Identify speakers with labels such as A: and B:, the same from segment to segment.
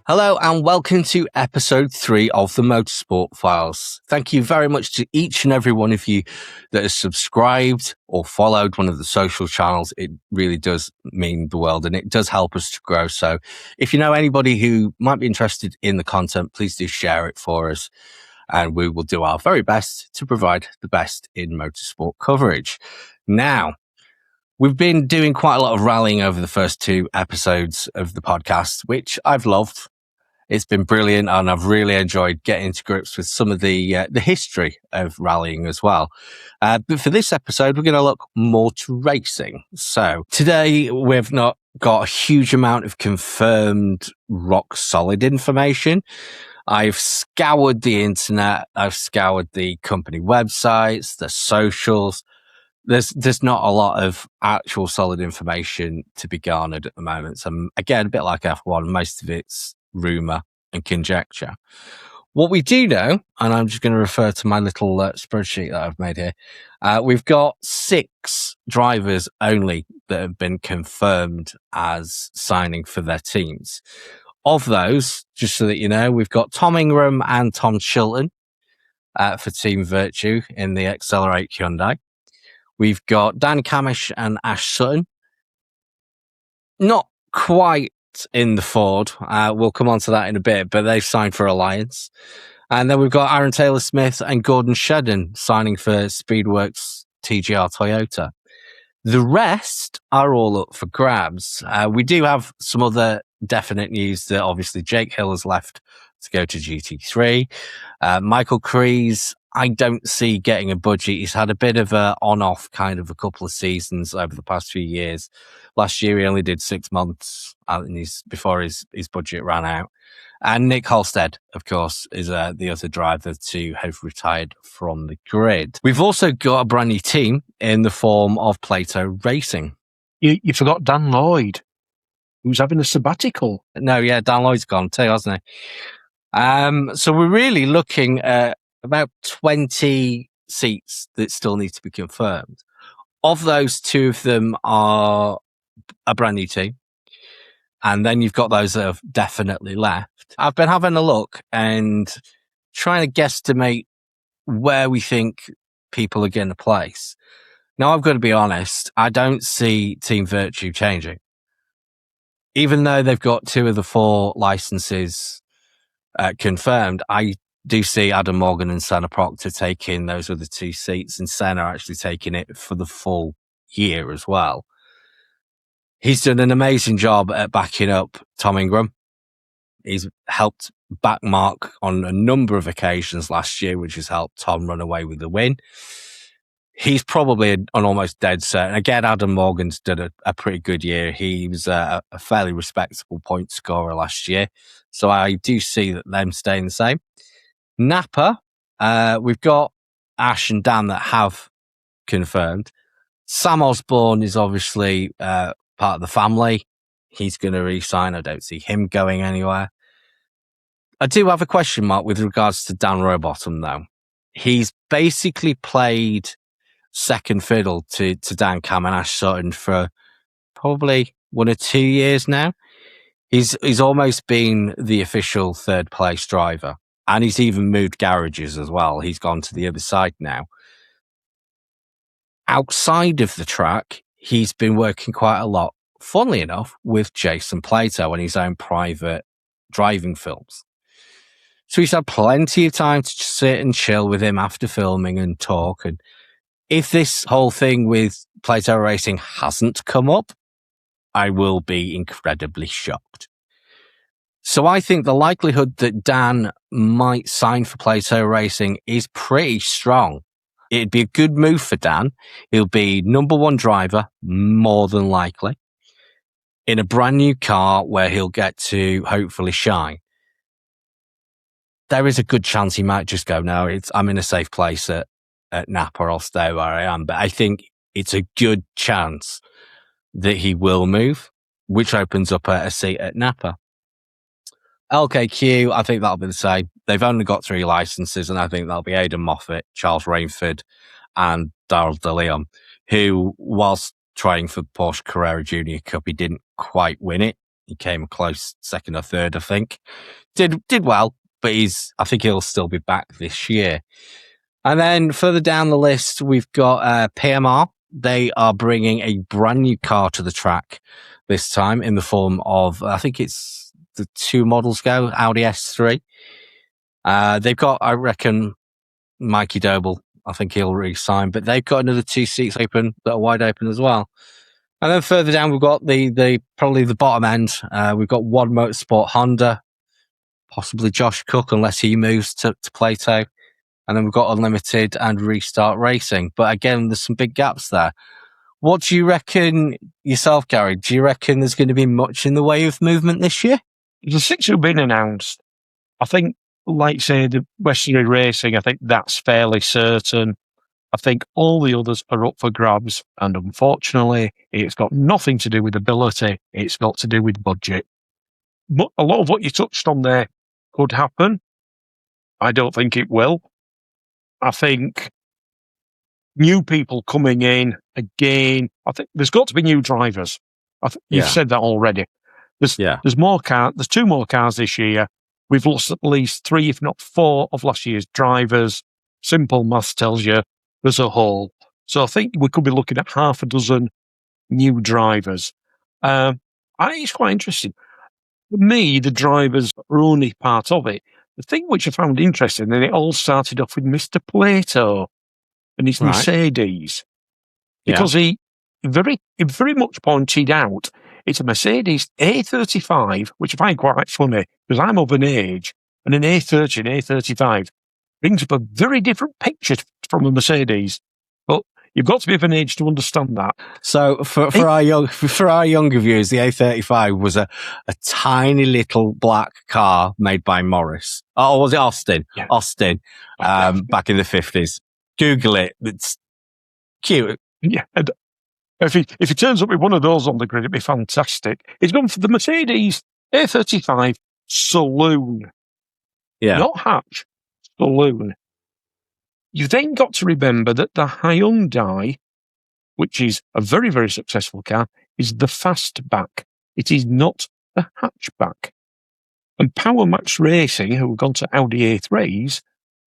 A: Hello and welcome to episode 3 of the Motorsport Files. Thank you very much to each and every one of you that has subscribed or followed one of the social channels. It really does mean the world and it does help us to grow. So if you know anybody who might be interested in the content, please do share it for us and we will do our very best to provide the best in motorsport coverage. Now, we've been doing quite a lot of rallying over the first 2 episodes of the podcast, which I've loved. It's been brilliant, and I've really enjoyed getting to grips with some of the history of rallying as well. But for this episode, we're going to look more to racing. So today, we've not got a huge amount of confirmed rock-solid information. I've scoured the internet. I've scoured the company websites, the socials. There's not a lot of actual solid information to be garnered at the moment. So again, a bit like F1, most of it's rumor and conjecture. What we do know, and I'm just going to refer to my little spreadsheet that I've made here, we've got 6 drivers only that have been confirmed as signing for their teams. Of those, just so that you know, we've got Tom Ingram and Tom Chilton for Team Virtue in the Accelerate Hyundai. We've got Dan Camish and Ash Sutton. Not quite in the Ford. We'll come on to that in a bit, but they've signed for Alliance. And then we've got Aaron Taylor-Smith and Gordon Shedden signing for Speedworks TGR Toyota. The rest are all up for grabs. We do have some other definite news that obviously Jake Hill has left to go to GT3. Michael Kreese, I don't see getting a budget. He's had a bit of a on-off kind of a couple of seasons over the past few years. Last year, he only did 6 months before his budget ran out. And Nick Halstead, of course, is the other driver to have retired from the grid. We've also got a brand new team in the form of Plato Racing.
B: You forgot Dan Lloyd, who's having a sabbatical.
A: No, yeah, Dan Lloyd's gone too, hasn't he? So we're really looking at about 20 seats that still need to be confirmed. Of those, 2 of them are a brand new team. And then you've got those that have definitely left. I've been having a look and trying to guesstimate where we think people are going to place. Now, I've got to be honest, I don't see Team Virtue changing. Even though they've got 2 of the 4 licenses confirmed, I do see Adam Morgan and Senna Proctor taking those other 2 seats, and Senna actually taking it for the full year as well. He's done an amazing job at backing up Tom Ingram. He's helped back Mark on a number of occasions last year, which has helped Tom run away with the win. He's probably an almost dead certain. Again, Adam Morgan's done a pretty good year. He was a fairly respectable point scorer last year. So I do see that them staying the same. Napa, we've got Ash and Dan that have confirmed. Sam Osborne is obviously part of the family. He's going to re-sign. I don't see him going anywhere. I do have a question mark with regards to Dan Rowbottom, though. He's basically played second fiddle to Dan Cam and Ash Sutton for probably 1 or 2 years now. He's almost been the official third place driver. And he's even moved garages as well. He's gone to the other side now. Outside of the track, he's been working quite a lot, funnily enough, with Jason Plato and his own private driving films. So he's had plenty of time to sit and chill with him after filming and talk. And if this whole thing with Plato Racing hasn't come up, I will be incredibly shocked. So I think the likelihood that Dan might sign for Plato Racing is pretty strong. It'd be a good move for Dan. He'll be number 1 driver, more than likely, in a brand new car where he'll get to hopefully shine. There is a good chance he might just go, no, I'm in a safe place at Napa, I'll stay where I am. But I think it's a good chance that he will move, which opens up a seat at Napa. LKQ, I think that'll be the same. They've only got 3 licenses, and I think that'll be Aidan Moffat, Charles Rainford, and Darrell De Leon, who, whilst trying for Porsche Carrera Junior Cup, he didn't quite win it. He came close, second or third, I think. Did well, but I think he'll still be back this year. And then further down the list, we've got PMR. They are bringing a brand new car to the track this time in the form of, I think it's the two models go, Audi S3. They've got, I reckon, Mikey Doble. I think he'll re-sign, but they've got another two seats open that are wide open as well. And then further down, we've got the probably the bottom end. We've got One Motorsport Honda, possibly Josh Cook, unless he moves to Plato. And then we've got Unlimited and Restart Racing. But again, there's some big gaps there. What do you reckon yourself, Gary? Do you reckon there's going to be much in the way of movement this year?
B: The six who've been announced, I think, like say the Western Racing, I think that's fairly certain. I think all the others are up for grabs, and unfortunately, it's got nothing to do with ability. It's got to do with budget. But a lot of what you touched on there could happen. I don't think it will. I think new people coming in again. I think there's got to be new drivers. You've said that already. There's more cars. There's two more cars this year. We've lost at least 3, if not 4, of last year's drivers. Simple maths tells you there's a hole. So I think we could be looking at half a dozen new drivers. I think it's quite interesting. For me, the drivers are only part of it. The thing which I found interesting, and it all started off with Mr. Plato and his Mercedes, because he very much pointed out it's a Mercedes A35, which I find quite funny because I'm of an age, and an A30 and A35 brings up a very different picture from a Mercedes. But you've got to be of an age to understand that.
A: So for our younger viewers, the A35 was a tiny little black car made by Morris. Oh, was it Austin?
B: Yeah.
A: Austin, back in the 50s. Google it. It's cute.
B: Yeah. And if he turns up with one of those on the grid, it'd be fantastic. He's gone for the Mercedes A35 Saloon.
A: Yeah.
B: Not hatch, Saloon. You've then got to remember that the Hyundai, which is a very, very successful car, is the fastback. It is not the hatchback. And Power Max Racing, who have gone to Audi A3s,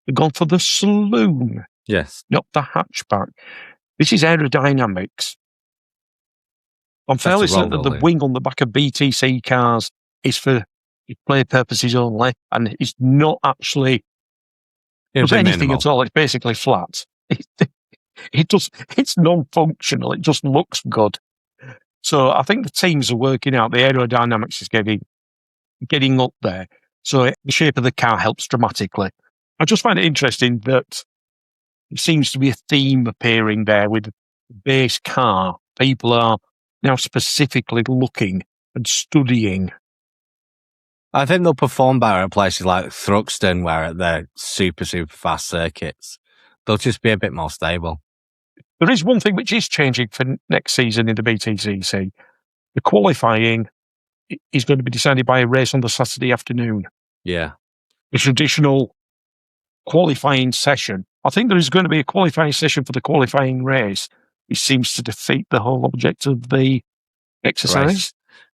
B: have gone for the Saloon.
A: Yes.
B: Not the hatchback. This is aerodynamics. I'm fairly certain that the wing on the back of BTC cars is for display purposes only, and it's not actually does anything at all. It's basically flat. It's non-functional. It just looks good. So I think the teams are working out. The aerodynamics is getting up there. So the shape of the car helps dramatically. I just find it interesting that it seems to be a theme appearing there with the base car. People are now specifically looking and studying.
A: I think they'll perform better at places like Thruxton, where they're super, super fast circuits. They'll just be a bit more stable.
B: There is one thing which is changing for next season in the BTCC. The qualifying is going to be decided by a race on the Saturday afternoon.
A: Yeah.
B: The traditional qualifying session. I think there is going to be a qualifying session for the qualifying race, which seems to defeat the whole object of the exercise.
A: Race.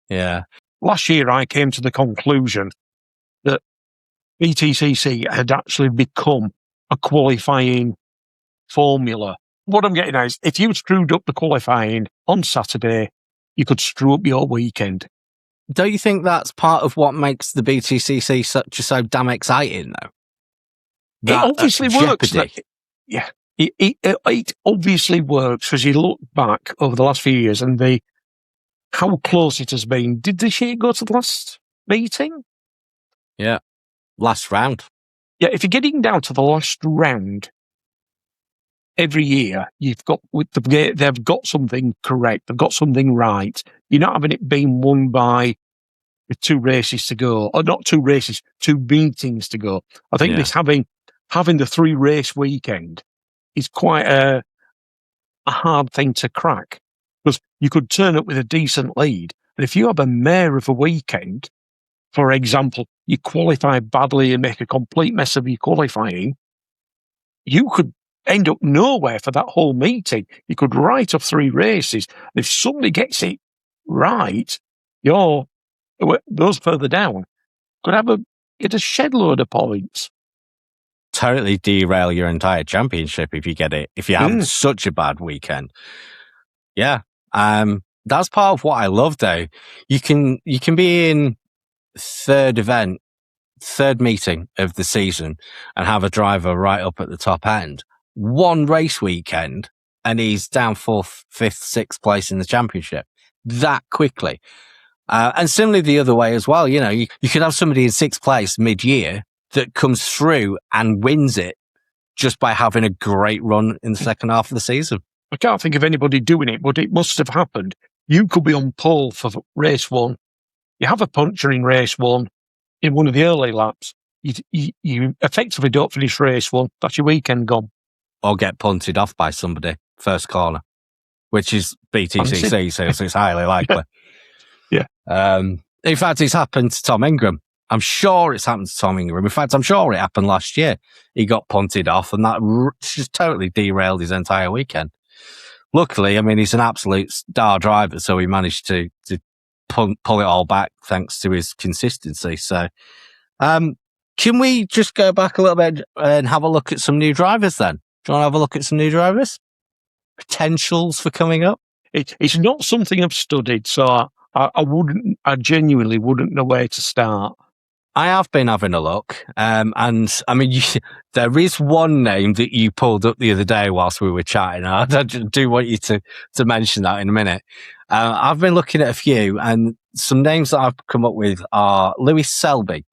A: Yeah.
B: Last year, I came to the conclusion that BTCC had actually become a qualifying formula. What I'm getting at is, if you screwed up the qualifying on Saturday, you could screw up your weekend.
A: Don't you think that's part of what makes the BTCC so damn exciting, though?
B: It obviously works. It obviously works because you look back over the last few years and how close it has been. Did this year go to the last meeting?
A: Yeah. Last round.
B: Yeah, if you're getting down to the last round every year, they've got something correct. They've got something right. You're not having it being won by with 2 races to go, or not 2 races, 2 meetings to go. I think this having the 3 race weekend is quite a hard thing to crack. Because you could turn up with a decent lead, and if you have a mare of a weekend, for example, you qualify badly and make a complete mess of your qualifying, you could end up nowhere for that whole meeting. You could write off 3 races. And if somebody gets it right, you're those further down could get a shed load of points.
A: Totally derail your entire championship if you have such a bad weekend. Yeah. That's part of what I love though. You can be in third meeting of the season and have a driver right up at the top end. One race weekend and he's down 4th, 5th, 6th place in the championship that quickly. And similarly the other way as well. You could have somebody in 6th place mid-year that comes through and wins it just by having a great run in the second half of the season.
B: I can't think of anybody doing it, but it must have happened. You could be on pole for race 1. You have a puncture in race 1 in one of the early laps. You effectively don't finish race 1. That's your weekend gone.
A: Or get punted off by somebody first corner, which is BTCC, so it's highly likely.
B: Yeah.
A: In fact, it's happened to Tom Ingram. I'm sure it's happened to Tom Ingram. In fact, I'm sure it happened last year. He got punted off and that just totally derailed his entire weekend. Luckily, I mean, he's an absolute star driver, so he managed to pull it all back thanks to his consistency. So, can we just go back a little bit and have a look at some new drivers then? Do you want to have a look at some new drivers? Potentials for coming up?
B: It's not something I've studied, so I genuinely wouldn't know where to start.
A: I have been having a look, and I mean, there is one name that you pulled up the other day whilst we were chatting. I do want you to mention that in a minute. I've been looking at a few, and some names that I've come up with are Lewis Selby.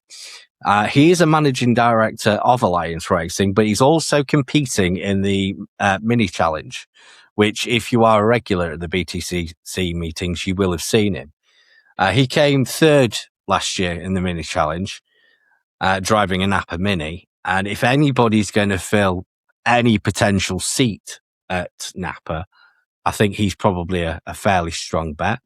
A: He is a managing director of Alliance Racing, but he's also competing in the mini challenge, which if you are a regular at the BTCC meetings, you will have seen him. He came third last year in the mini challenge, driving a Napa Mini. And if anybody's going to fill any potential seat at Napa, I think he's probably a fairly strong bet.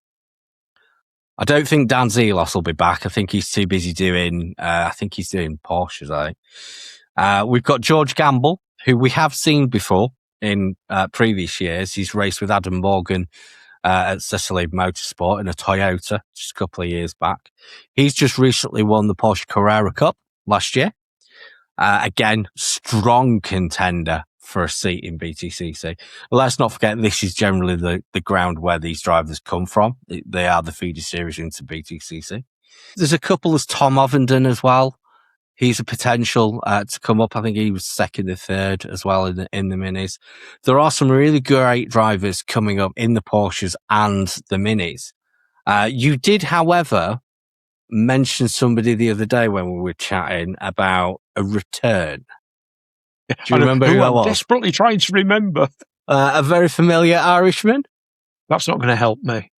A: I don't think Dan Zelos will be back. I think he's too busy doing Porsches, I think. We've got George Gamble, who we have seen before in previous years. He's raced with Adam Morgan at Cecily Motorsport in a Toyota just a couple of years back. He's just recently won the Porsche Carrera Cup last year. Again, strong contender for a seat in BTCC. Let's not forget, this is generally the ground where these drivers come from. They are the feeder series into BTCC. There's a couple as Tom Ovenden as well. He's a potential to come up. I think he was second or third as well in the minis. There are some really great drivers coming up in the Porsches and the minis. You did, however, mention somebody the other day when we were chatting about a return. Do you remember who that was?
B: I'm desperately trying to remember.
A: A very familiar Irishman?
B: That's not going to help me.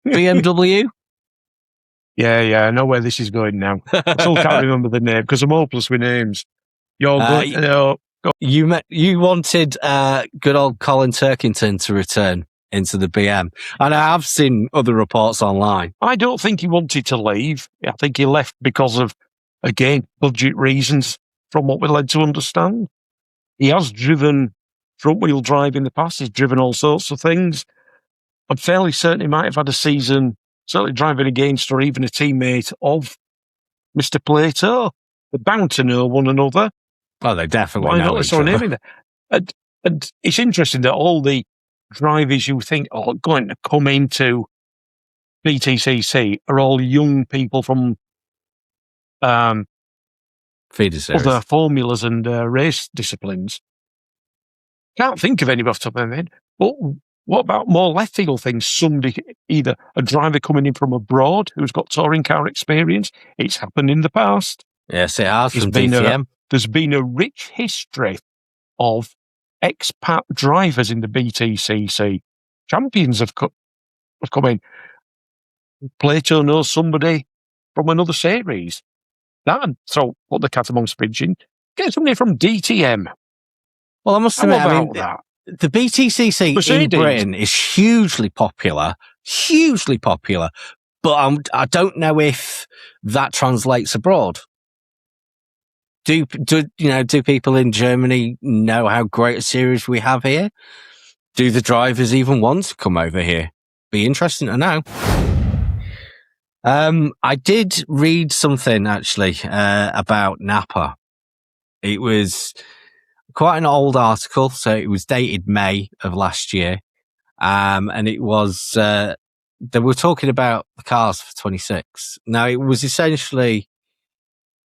A: BMW?
B: Yeah, I know where this is going now. I still can't remember the name because I'm hopeless with names. You're going to know.
A: You wanted good old Colin Turkington to return into the BM. And I have seen other reports online.
B: I don't think he wanted to leave. I think he left because of, again, budget reasons, from what we're led to understand. He has driven front-wheel drive in the past. He's driven all sorts of things. I'm fairly certain he might have had a season certainly driving against or even a teammate of Mr. Plato. They're bound to know one another.
A: Oh, they definitely know each other.
B: Name in there. And it's interesting that all the drivers you think are going to come into BTCC are all young people from
A: feeder series,
B: other formulas and race disciplines. Can't think of any off the top of my head. But what about more left field things? Somebody, either a driver coming in from abroad who's got touring car experience. It's happened in the past.
A: Yes, it has from DTM.
B: There's been a rich history of expat drivers in the BTCC. Champions have come in. Plato knows somebody from another series. That'd put the cat amongst pigeons. Get somebody from DTM.
A: Well, I must admit, the BTCC in Britain is hugely popular, but I don't know if that translates abroad. Do people in Germany know how great a series we have here? Do the drivers even want to come over here? Be interesting to know. I did read something actually about Napa. It was quite an old article, so it was dated May of last year, and it was they were talking about the cars for 26. Now it was essentially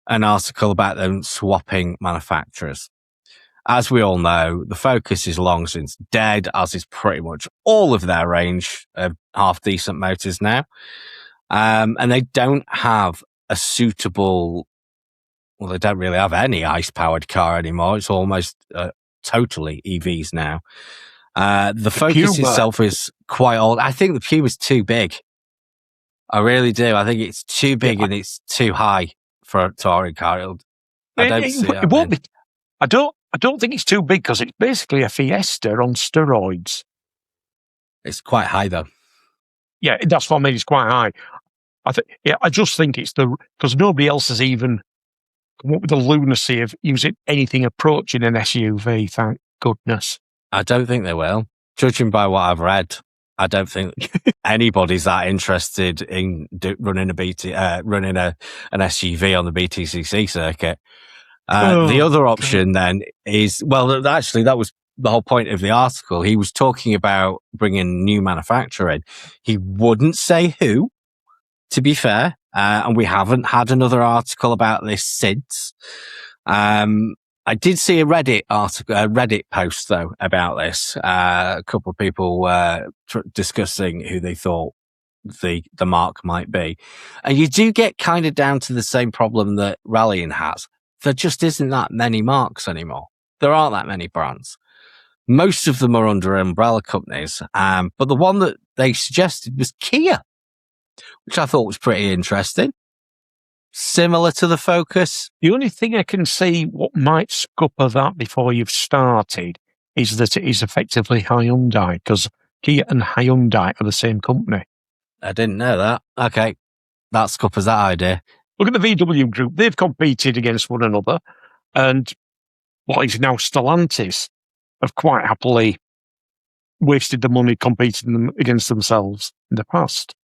A: an article about them swapping manufacturers. As we all know, the Focus is long since dead, as is pretty much all of their range of half-decent motors now. And they don't have a suitable... Well, they don't really have any ICE-powered car anymore. It's almost totally EVs now. The Focus
B: Puma
A: itself is quite old. I think the Puma's too big. I really do. I think it's too big and it's too high for a touring car. I don't see it.
B: It won't be. I don't think it's too big because it's basically a Fiesta on steroids.
A: It's quite high though.
B: Yeah, that's what I mean. It's quite high. I just think it's because nobody else has even come up with the lunacy of using anything approaching an SUV. Thank goodness.
A: I don't think they will. Judging by what I've read, I don't think anybody's that interested in running an SUV on the BTCC circuit. The other option then is, well, actually, that was the whole point of the article. He was talking about bringing a new manufacturer in. He wouldn't say who, to be fair, and we haven't had another article about this since. I did see a Reddit post though about this. A couple of people discussing who they thought the mark might be, and you do get kind of down to the same problem that rallying has. There just isn't that many marks anymore. There aren't that many brands. Most of them are under umbrella companies, but the one that they suggested was Kia, which I thought was pretty interesting. Similar to the Focus.
B: The only thing I can see what might scupper that before you've started is that it is effectively Hyundai, because Kia and Hyundai are the same company.
A: I didn't know that. Okay, that scuppers that idea.
B: Look at the VW group. They've competed against one another, and what is now Stellantis have quite happily wasted the money competing against themselves in the past.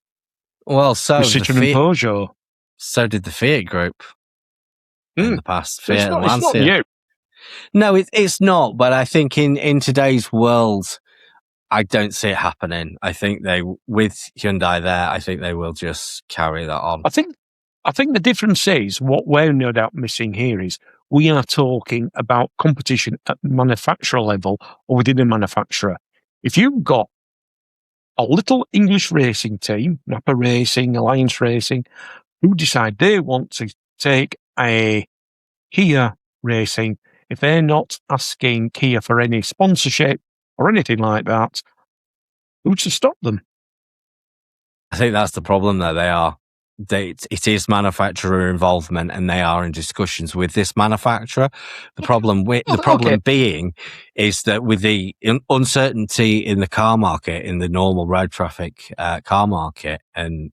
A: Well, so
B: Citroën and Peugeot.
A: So did the Fiat Group in the past. Fiat and
B: Lancia. It's not new.
A: No, it's not. But I think in today's world, I don't see it happening. I think with Hyundai there, I think they will just carry that on.
B: I think the difference is what we're no doubt missing here is we are talking about competition at manufacturer level or within a manufacturer. If you've got a little English racing team, Napa Racing, Alliance Racing, who decide they want to take a Kia Racing, if they're not asking Kia for any sponsorship or anything like that, who's to stop them?
A: I think that's the problem, though. It is manufacturer involvement, and they are in discussions with this manufacturer. The problem being is that with the uncertainty in the car market, in the normal road traffic car market, and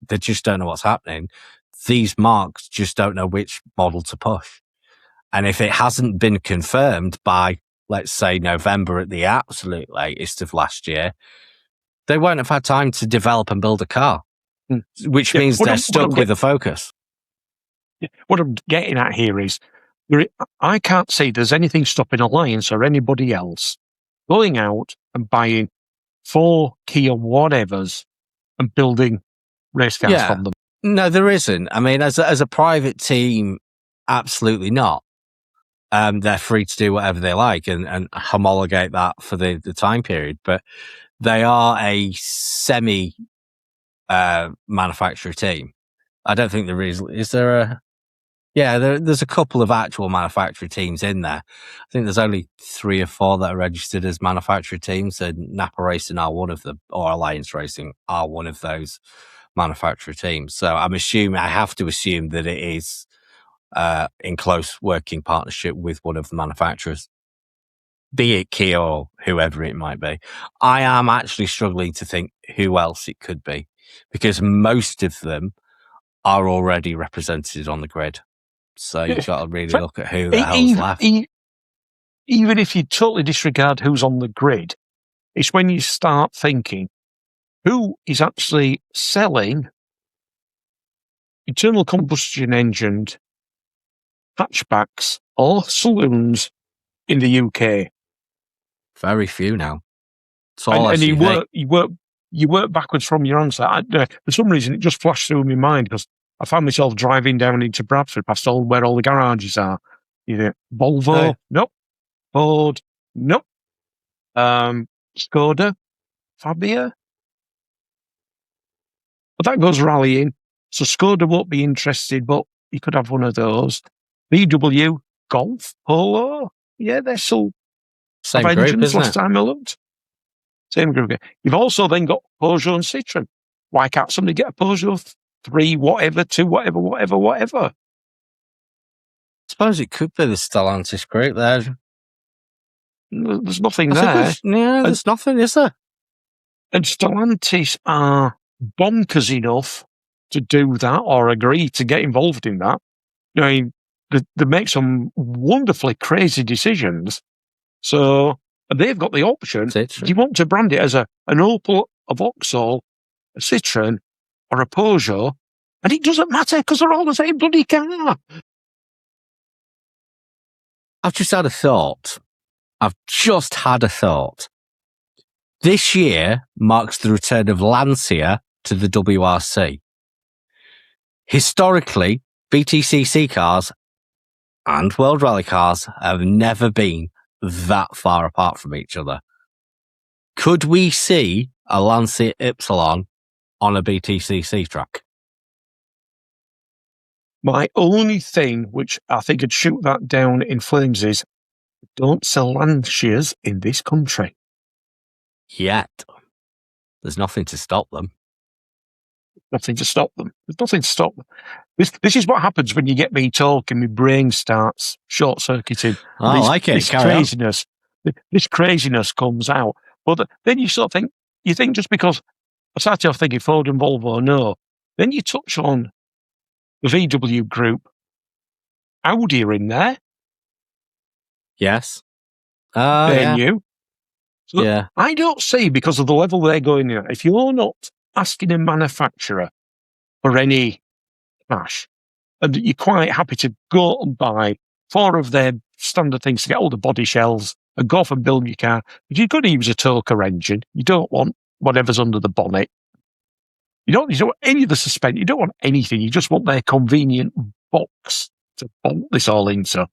A: they just don't know what's happening. These marks just don't know which model to push. And if it hasn't been confirmed by, let's say, November at the absolute latest of last year, they won't have had time to develop and build a car, which means they're stuck with the Focus.
B: What I'm getting at here is I can't see there's anything stopping Alliance or anybody else going out and buying 4 Kia whatevers and building race cars from them.
A: No, there isn't. I mean, as a private team, absolutely not. They're free to do whatever they like and homologate that for the time period. But they are a semi manufacturer team. I don't think there is. Is there a? Yeah, there's a couple of actual manufacturer teams in there. I think there's only 3 or 4 that are registered as manufacturer teams, and Napa Racing are one of them, or Alliance Racing are one of those manufacturer teams. So I have to assume that it is in close working partnership with one of the manufacturers, be it Kia or whoever it might be. I am actually struggling to think who else it could be, because most of them are already represented on the grid. So you've got to really look at who the hell's left.
B: Even if you totally disregard who's on the grid, it's when you start thinking who is actually selling internal combustion engined hatchbacks or saloons in the UK.
A: Very few now. It's all
B: And
A: SUV.
B: you work backwards from your answer. For some reason, it just flashed through my mind because I found myself driving down into Bradford past where all the garages are. Either Volvo, nope. Ford, nope. Skoda, Fabia. But that goes rallying. So Skoda won't be interested, but you could have one of those. VW, Golf, Polo. Yeah, they're still
A: Same
B: have
A: group,
B: engines
A: isn't
B: last
A: it?
B: time I looked. Same group. You've also then got Peugeot and Citroën. Why can't somebody get a Peugeot 3, whatever, 2, whatever?
A: I suppose it could be the Stellantis group there.
B: There's nothing there.
A: There's nothing, is there?
B: And Stellantis are bonkers enough to do that or agree to get involved in that. I mean, they make some wonderfully crazy decisions. So they've got the option. Do you want to brand it as an Opel, a Vauxhall, a Citroën, or a Peugeot? And it doesn't matter because they're all the same bloody car.
A: I've just had a thought. This year marks the return of Lancia to the WRC. Historically, BTCC cars and World Rally cars have never been that far apart from each other. Could we see a Lancia Ypsilon on a BTCC track?
B: My only thing, which I think would shoot that down in flames, is don't sell Lancias in this country.
A: Yet. There's nothing to stop them.
B: Nothing to stop them. There's nothing to stop them. This is what happens when you get me talking. My brain starts short-circuiting.
A: I like it.
B: This craziness comes out. But then you sort of think, just because I started off thinking Ford and Volvo, no. Then you touch on the VW group. Audi are in there.
A: Yes.
B: They're new. So
A: yeah.
B: I don't see, because of the level they're going in, if you're not asking a manufacturer for any cash, and you're quite happy to go and buy 4 of their standard things to get all the body shells and go off and build your car, if you're going to use a Toka engine, you don't want whatever's under the bonnet. You don't want any of the suspension. You don't want anything. You just want their convenient box to bolt this all into.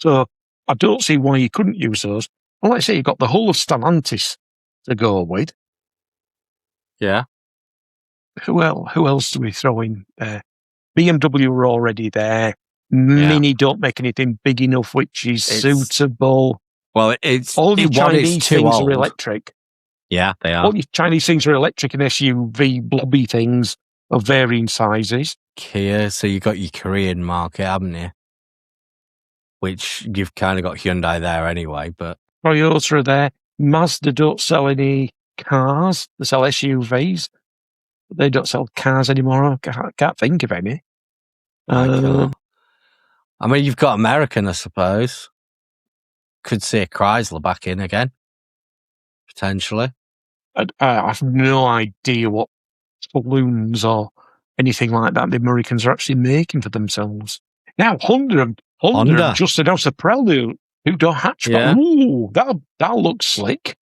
B: So I don't see why you couldn't use those. Well, let's say you've got the whole of Stellantis to go with.
A: Yeah.
B: Who else do we throw in there? BMW are already there. Mini don't make anything big enough, which is suitable.
A: Well, it's
B: all your Chinese things are electric.
A: Yeah, they are.
B: All your Chinese things are electric and SUV blobby things of varying sizes.
A: Kia, so you've got your Korean market, haven't you? Which you've kind of got Hyundai there anyway, but
B: Toyota are there. Mazda don't sell any cars. They sell SUVs. But they don't sell cars anymore. I can't think of any.
A: I mean, you've got American, I suppose. Could see a Chrysler back in again, potentially.
B: I have no idea what saloons or anything like that the Americans are actually making for themselves. Now, Honda just announced a Prelude who don't hatchback. Yeah. Ooh, that'll look slick.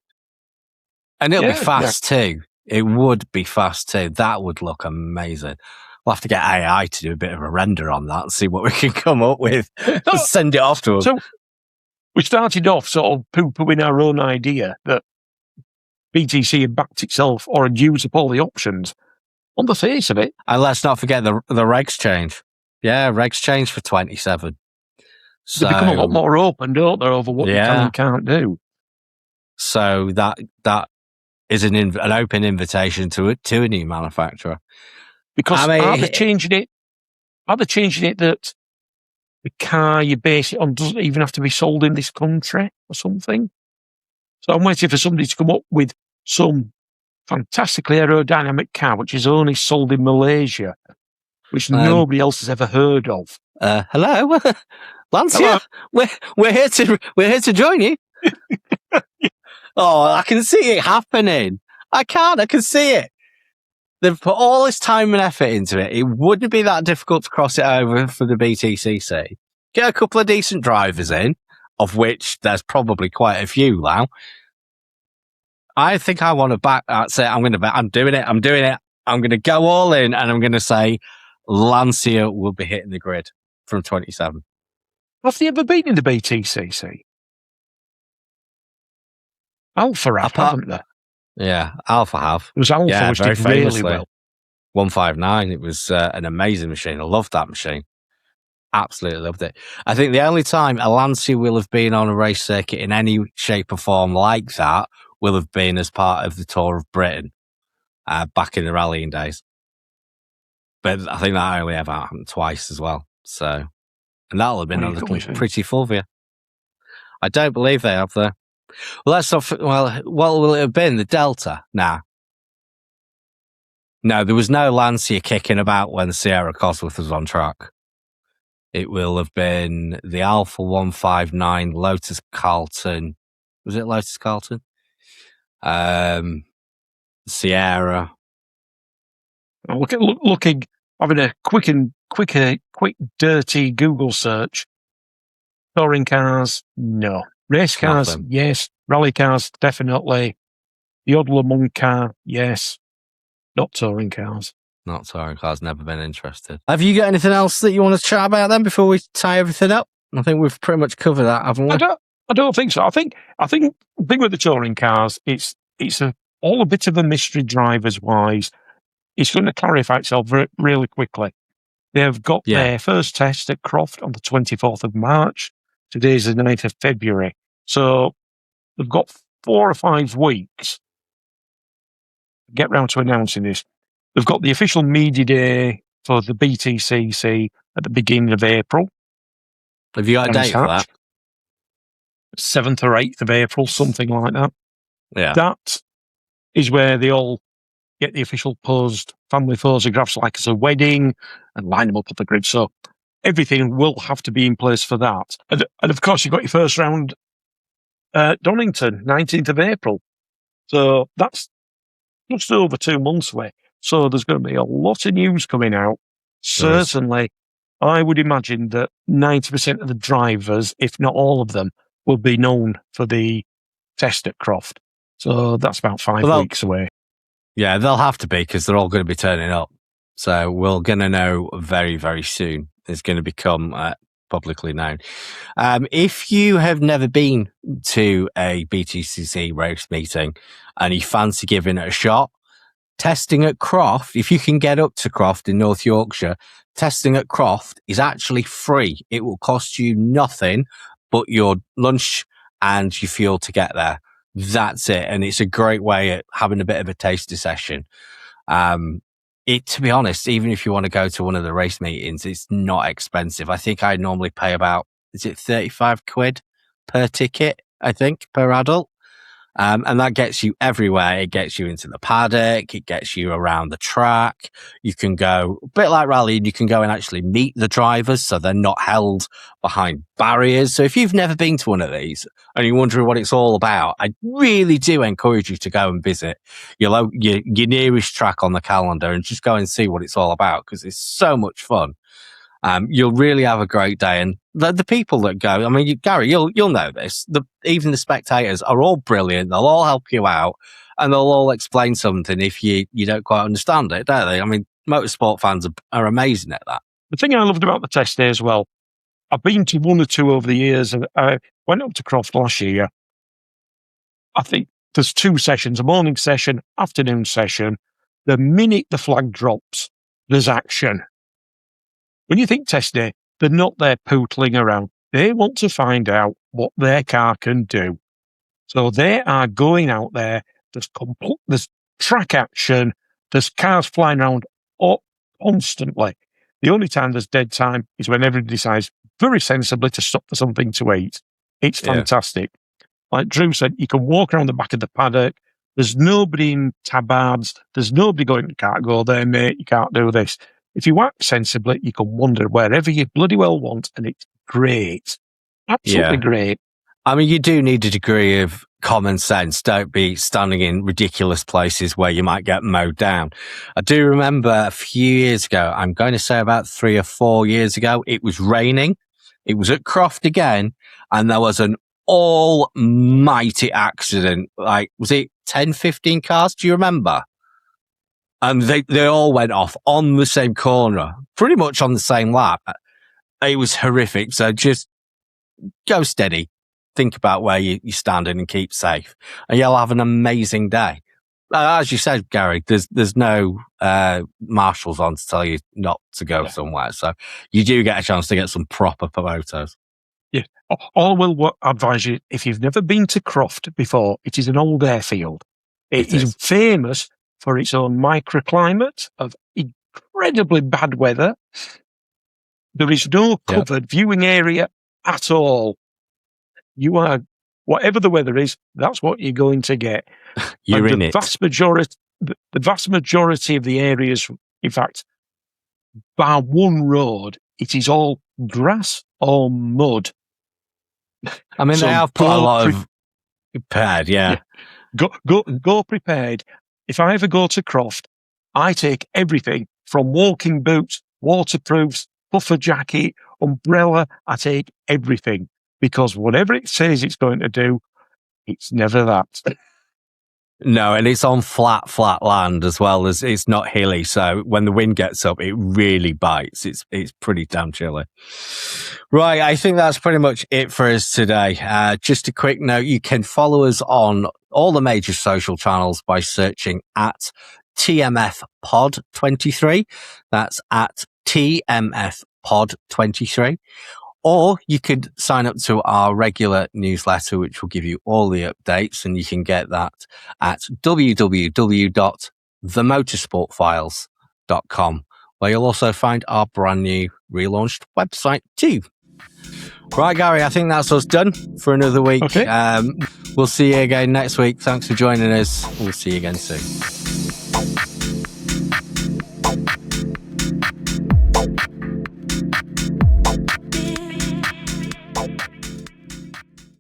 A: And it'll be fast too. It would be fast too. That would look amazing. We'll have to get AI to do a bit of a render on that and see what we can come up with. Send it off to them.
B: So we started off sort of poo-pooing our own idea that BTC had backed itself or had used up all the options. On the face of it.
A: And let's not forget the regs change. Yeah, regs change for 27.
B: So, they become a lot more open, don't they, over what you can and can't do.
A: So that is an open invitation to a new manufacturer.
B: Because are they changing it? Are they changing it that the car you base it on doesn't even have to be sold in this country or something? So I'm waiting for somebody to come up with some fantastically aerodynamic car which is only sold in Malaysia, which nobody else has ever heard of.
A: Hello, Lancia. Hello. We're here to join you. Oh, I can see it happening. I can see it. they've put all this time and effort into it. It wouldn't be that difficult to cross it over for the BTCC. Get a couple of decent drivers in, of which there's probably quite a few now. I think I want to back. Say I'm doing it. I'm going to go all in, and I'm going to say Lancia will be hitting the grid from 27.
B: Have they ever been in the BTCC? Alpha have, haven't they?
A: Yeah, Alpha have.
B: It was Alpha, which did really well.
A: 159. It was an amazing machine. I loved that machine. Absolutely loved it. I think the only time a Lancia will have been on a race circuit in any shape or form like that will have been as part of the Tour of Britain back in the rallying days. But I think that only ever happened twice as well. So, and that'll have been a little pretty Fulvia. I don't believe they have there. Well, what will it have been? The Delta? Nah. No, there was no Lancia kicking about when Sierra Cosworth was on track. It will have been the Alpha 159 Lotus Carlton. Was it Lotus Carlton? Sierra.
B: Looking, having a quick dirty Google search. Touring cars, no. Race cars,
A: Nothing.
B: Yes. Rally cars, definitely. The odd Le Mans car, yes. Not touring cars.
A: Not touring cars, never been interested. Have you got anything else that you want to chat about then before we tie everything up? I think we've pretty much covered that, haven't we?
B: I don't think so. I think the thing with the touring cars, it's all a bit of a mystery drivers wise. It's going to clarify itself really quickly. They've got their first test at Croft on the 24th of March. Today's the 9th of February. So they've got 4 or 5 weeks to get round to announcing this. They've got the official media day for the BTCC at the beginning of April.
A: Have you got a date for that?
B: 7th or 8th of April, something like that.
A: Yeah.
B: That is where they all get the official posed family photographs like it's a wedding and line them up on the grid. So everything will have to be in place for that. And of course, you've got your first round at Donington, 19th of April. So that's just over 2 months away. So there's going to be a lot of news coming out. Certainly, I would imagine that 90% of the drivers, if not all of them, will be known for the test at Croft. So that's about 5 weeks away.
A: Yeah, they'll have to be because they're all going to be turning up. So we're going to know very, very soon. It's going to become publicly known. If you have never been to a BTCC race meeting and you fancy giving it a shot, testing at Croft, if you can get up to Croft in North Yorkshire, testing at Croft is actually free. It will cost you nothing but your lunch and your fuel to get there. That's it. And it's a great way at having a bit of a taster session. To be honest, even if you want to go to one of the race meetings, it's not expensive. I think I normally pay about, is it 35 quid per ticket, I think, per adult? And that gets you everywhere. It gets you into the paddock. It gets you around the track. You can go, a bit like rallying, you can go and actually meet the drivers so they're not held behind barriers. So if you've never been to one of these and you're wondering what it's all about, I really do encourage you to go and visit your nearest track on the calendar and just go and see what it's all about because it's so much fun. You'll really have a great day. And the people that go, I mean, Gary, you'll know this. Even the spectators are all brilliant. They'll all help you out and they'll all explain something if you don't quite understand it, don't they? I mean, motorsport fans are amazing at that.
B: The thing I loved about the test day as well, I've been to 1 or 2 over the years. I went up to Croft last year. I think there's 2 sessions, a morning session, afternoon session. The minute the flag drops, there's action. When you think test day, they're not there pootling around. They want to find out what their car can do. So they are going out there. There's track action. There's cars flying around constantly. The only time there's dead time is when everybody decides very sensibly to stop for something to eat. It's fantastic. Like Drew said, you can walk around the back of the paddock. There's nobody in tabards. There's nobody going, you can't go there, mate. You can't do this. If you act sensibly, you can wander wherever you bloody well want, and it's great. Absolutely great.
A: I mean, you do need a degree of common sense. Don't be standing in ridiculous places where you might get mowed down. I do remember a few years ago, I'm going to say about 3 or 4 years ago, it was raining. It was at Croft again, and there was an almighty accident. Like, was it 10, 15 cars? Do you remember? And they all went off on the same corner, pretty much on the same lap. It was horrific. So just go steady. Think about where you're standing and keep safe, and you'll have an amazing day. As you said, Gary, there's no marshals on to tell you not to go somewhere, so you do get a chance to get some proper photos.
B: Yeah. I will advise you, if you've never been to Croft before, it is an old airfield. It is famous for its own microclimate of incredibly bad weather. There is no covered viewing area at all. You are, whatever the weather is, that's what you're going to get.
A: You're in
B: the
A: it.
B: The vast majority of the areas, in fact, bar one road, it is all grass or mud.
A: I mean, so they have put a lot of prepared,
B: Go prepared. If I ever go to Croft, I take everything from walking boots, waterproofs, puffer jacket, umbrella. I take everything, because whatever it says it's going to do, it's never that.
A: No, and it's on flat land as well. As it's not hilly, so when the wind gets up, it really bites. It's pretty damn chilly. Right, I think that's pretty much it for us today. Just a quick note, you can follow us on all the major social channels by searching at TMF Pod 23. That's at TMF Pod 23. Or you could sign up to our regular newsletter, which will give you all the updates, and you can get that at www.themotorsportfiles.com, where you'll also find our brand new relaunched website too. Right, Gary, I think that's us done for another week.
B: Okay.
A: We'll see you again next week. Thanks for joining us. We'll see you again soon.